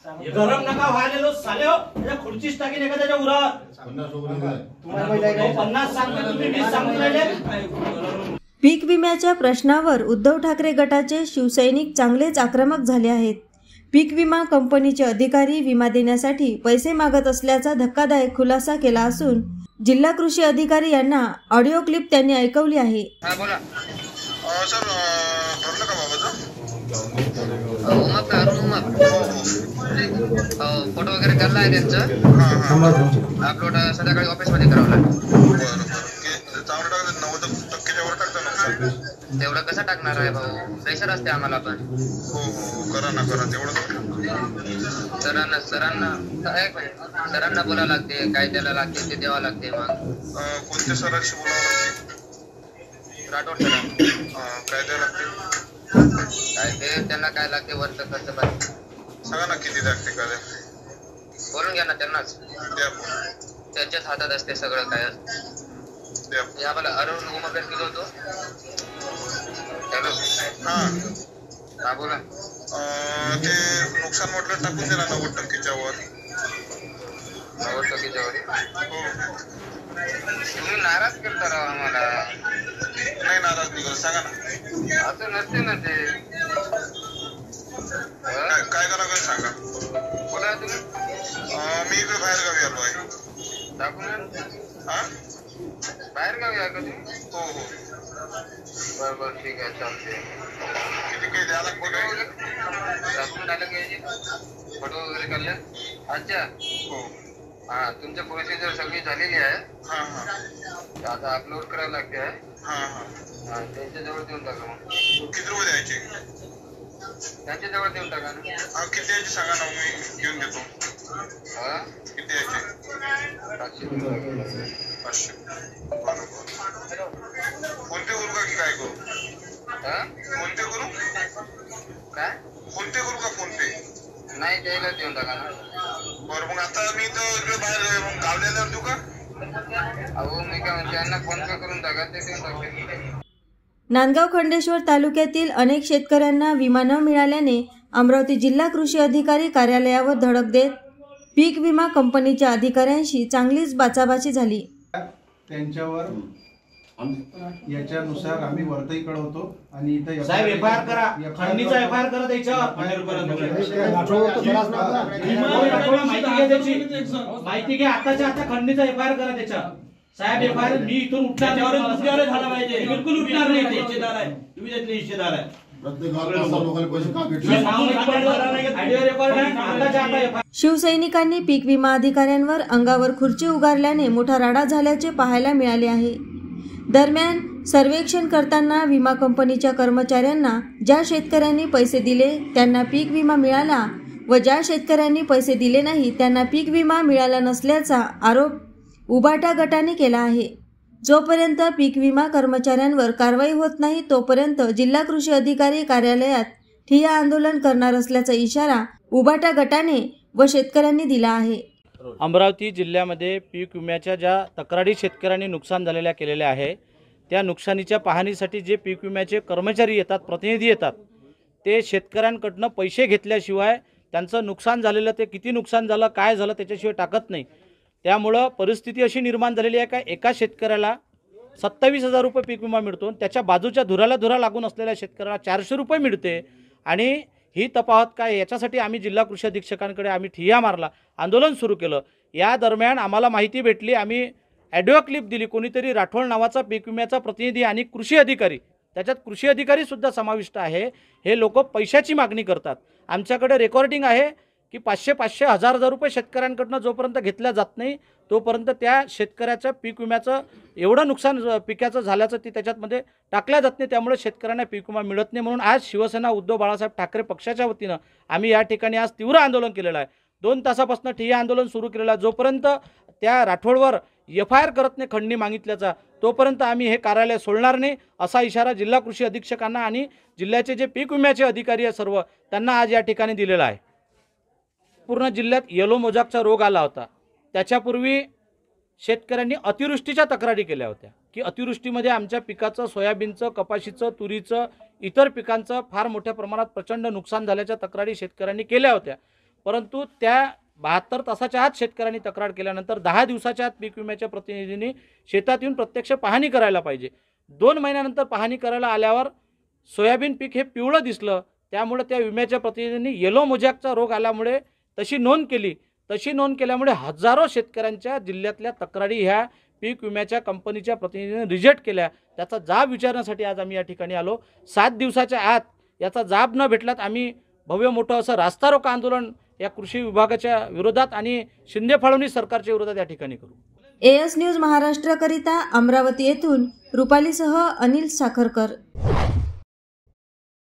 गरम नका व्हायला साले हो, त्याच्या खुर्चीच टाकीन एका त्याच्या उरावर 50 सांगतो तुम्ही 20 सांगून राहिले। पीक विम्याच्या प्रश्नावर उद्धव ठाकरे गटाचे शिवसैनिक चांगलेच आक्रमक झाले आहेत। पीक विमा कंपनीचे अधिकारी विमा देण्यासाठी पैसे मागत असल्याचा धक्कादायक खुलासा केला असून जिल्हा कृषी अधिकारी यांना ऑडिओ क्लिप त्यांनी ऐकवली आहे। बोला सर, भरलं का बाबाचं? फोटो वगैरे करला आहे त्यांचं, अपलोड संध्याकाळी ऑफिस मध्ये करावं लागेल। चांगलं टाकलं 90%च्या वर टाकता ना? तेवढं कसं टाकणार आहे भाऊ, प्रेशर असते आम्हाला पण। हो करा ना, करा तेवढं। सरांना बोलावं लागते, काय द्यायला लागते ते द्यावं लागते। मग कोणत्या सरांशी बोलावं लागते? राठोड सर। काय द्यावं लागते? काय ते त्यांना काय लागते वरचं खर्च पाहिजे सांगा ना, किती लागते काय बोलून घ्या ना त्यांनाच, त्यांच्याच हातात असते सगळं काय। आम्हाला अरुण उमाकर किलो होतो। हॅलो, हा बोला। ते नुकसान म्हटलं टाकून दिला 90%च्या वर। 90%च्या वर? हो। तुम्ही नाराज करता राव आम्हाला। नाही नाराज नाही करत, सांगा ना। असं नसते ना ते। काय करा सांगा। बोला तुम्ही। मी इकडे बाहेर गावी आलो आहे। डॉक्युमेंट? हा, बाहेर गावी आहे का तुम्ही? हो हो। बरोबर, ठीक आहे, चालते। किती काही द्यायला लागते? डॉक्युमेंट आलं पाहिजे, फोटो वगैरे काढले? अच्छा, हो। हा, तुमच्या प्रोसिजर सगळी झालेली आहे। हा हा, आता अपलोड करावं लागते आहे। हा हा, त्यांच्या जवळ देऊन टाका। मग किती रुपये द्यायचे? त्यांच्या जवळ देऊन टाका ना। हा, किती द्यायचे सांगा ना, मी घेऊन देतो। हा, किती द्यायचे? 500। बरोबर। कोणते करू का की काय करू? हा, कोणते करू? काय कोणते करू का? फोन पे? नाही, द्यायला देऊन टाका ना। बरं, मग आता मी तर इकडे बाहेर गावल्याला देऊ का? अहो मी काय म्हणते, यांना फोन पे करून टाका, ते देऊन टाकते। नांदगाव खंडेश्वर तालुक्यातील अनेक शेतकऱ्यांना विमा न मिळाल्याने अमरावती जिल्हा कृषी अधिकारी कार्यालयावर धडक देत पीक विमा कंपनीच्या अधिकाऱ्यांशी चांगलीच बाचाबाची झाली। त्यांच्यावर याच्यानुसार आम्ही वरतही कळवतो आणि इथं साहेब एफआयआर करा, खंडणीचा एफआयआर करा त्याच्यावर। माहिती घ्या, आताच्या आता खंडणीचा एफआयआर करा त्याच्यावर। साहेब एफआयआर मी इथून उठणार नाही, झाला पाहिजे, बिलकुल उठणार नाही। हिस्सेदार आहे तुम्ही, त्यातले हिस्सेदार आहे। शिवसैनिकांनी पीक विमा अधिकाऱ्यांवर अंगावर खुर्ची उगारल्याने मोठा राडा झाल्याचे पाहायला मिळाले आहे। दरम्यान सर्वेक्षण करताना विमा कंपनीच्या कर्मचाऱ्यांना ज्या शेतकऱ्यांनी पैसे दिले त्यांना पीक विमा मिळाला व ज्या शेतकऱ्यांनी पैसे दिले नाही त्यांना पीक विमा मिळाला नसल्याचा आरोप उबाटा गटाने केला आहे। जोपर्यंत पीक विमा कर्मचाऱ्यांवर कारवाई होत नाही तोपर्यंत जिल्हा कृषी अधिकारी कार्यालयात ठिय्या आंदोलन करणार असल्याचा इशारा उबाटा गटाने व शेतकऱ्यांनी दिला आहे। अमरावती जिल्ह्यामध्ये पीक विम्याच्या ज्या तक्रारी शेतकऱ्यांनी नुकसान झालेल्या केलेल्या आहे त्या नुकसानीच्या पाहणीसाठी जे पीक विम्याचे कर्मचारी येतात, प्रतिनिधी येतात, ते शेतकऱ्यांकडून पैसे घेतल्याशिवाय त्यांचं नुकसान झालेलं, ते किती नुकसान झालं काय झालं त्याच्याशिवाय टाकत नाही। त्यामुळं परिस्थिती अशी निर्माण झालेली आहे का एका शेतकऱ्याला 27,000 रुपये पीक विमा मिळतो, त्याच्या बाजूच्या धुराला धुरा लागून असलेल्या शेतकऱ्याला 400 रुपये मिळते। आणि ही तफावत काय, याच्यासाठी आम्ही जिल्हा कृषी अधीक्षकांकडे आम्ही ठिय्या मारला, आंदोलन सुरू केलं। या दरम्यान आम्हाला माहिती भेटली, आम्ही ऑडिओ क्लिप दिली, कोणीतरी राठोड नावाचा पीक विम्याचा प्रतिनिधी आणि कृषी अधिकारी, त्याच्यात कृषी अधिकारी सुद्धा समाविष्ट आहे, हे लोक पैशाची मागणी करतात। आमच्याकडे रेकॉर्डिंग आहे की 500-500, 1000-1000 रुपये शेतकऱ्यांकडून जोपर्यंत घेतल्या जात नाही तोपर्यंत त्या शेतकऱ्याच्या पीक विम्याचं एवढं नुकसान पिकाचं झाल्याचं ती त्याच्यामध्ये टाकल्या जात नाही, त्यामुळे शेतकऱ्यांना पीक विमा मिळत नाही। म्हणून आज शिवसेना उद्धव बाळासाहेब ठाकरे पक्षाच्या वतीनं आम्ही या ठिकाणी आज तीव्र आंदोलन केलेलं आहे। 2 तासापासून ठिय्या आंदोलन सुरू केलेलं आहे। जोपर्यंत त्या राठोडवर एफआयआर करत नाही खंडणी मागितल्याचा तोपर्यंत आम्ही हे कार्यालय सोडणार नाही, असा इशारा जिल्हा कृषी अधीक्षकांना आणि जिल्ह्याचे जे पीक विम्याचे अधिकारी आहे सर्व त्यांना आज या ठिकाणी दिलेला आहे। पूर्ण जिल्ह्यात येलो मोजाकचा रोग आला होता, त्याच्यापूर्वी शेतकऱ्यांनी अतिवृष्टीच्या तक्रारी केल्या होत्या की अतिवृष्टीमध्ये आमच्या पिकाचं, सोयाबीनचं, कपाशीचं, तुरीचं, इतर पिकांचं फार मोठ्या प्रमाणात प्रचंड नुकसान झाल्याच्या तक्रारी शेतकऱ्यांनी केल्या होत्या। परंतु त्या 72 तासाच्या आत शेतकऱ्यांनी तक्रार केल्यानंतर 10 दिवसाच्या आत पीक विम्याच्या प्रतिनिधींनी शेतात येऊन प्रत्यक्ष पाहणी करायला पाहिजे. 2 महिन्यानंतर पाहणी करायला आल्यावर सोयाबीन पीक हे पिवळं दिसलं, त्यामुळे त्या विम्याच्या प्रतिनिधींनी येलो मोजॅकचा रोग आल्यामुळे तशी नोंद केली. तशी नोंद केल्यामुळे हजारो शेतकऱ्यांच्या जिल्ह्यातल्या तक्रारी ह्या पीक विम्याच्या कंपनीच्या प्रतिनिधींनी रिजेक्ट केल्या. त्याचा जाब विचारण्यासाठी आज आम्ही या ठिकाणी आलो. 7 दिवसाच्या आत याचा जाब न भेटलात आम्ही भव्य मोठं असं रास्ता रोको आंदोलन या कृषी विभागाच्या विरोधात आणि शिंदे फडणवीस सरकारच्या विरोधात या ठिकाणी करू. AS न्यूज महाराष्ट्रकरिता अमरावती येथून रुपालीसह अनिल साखरकर.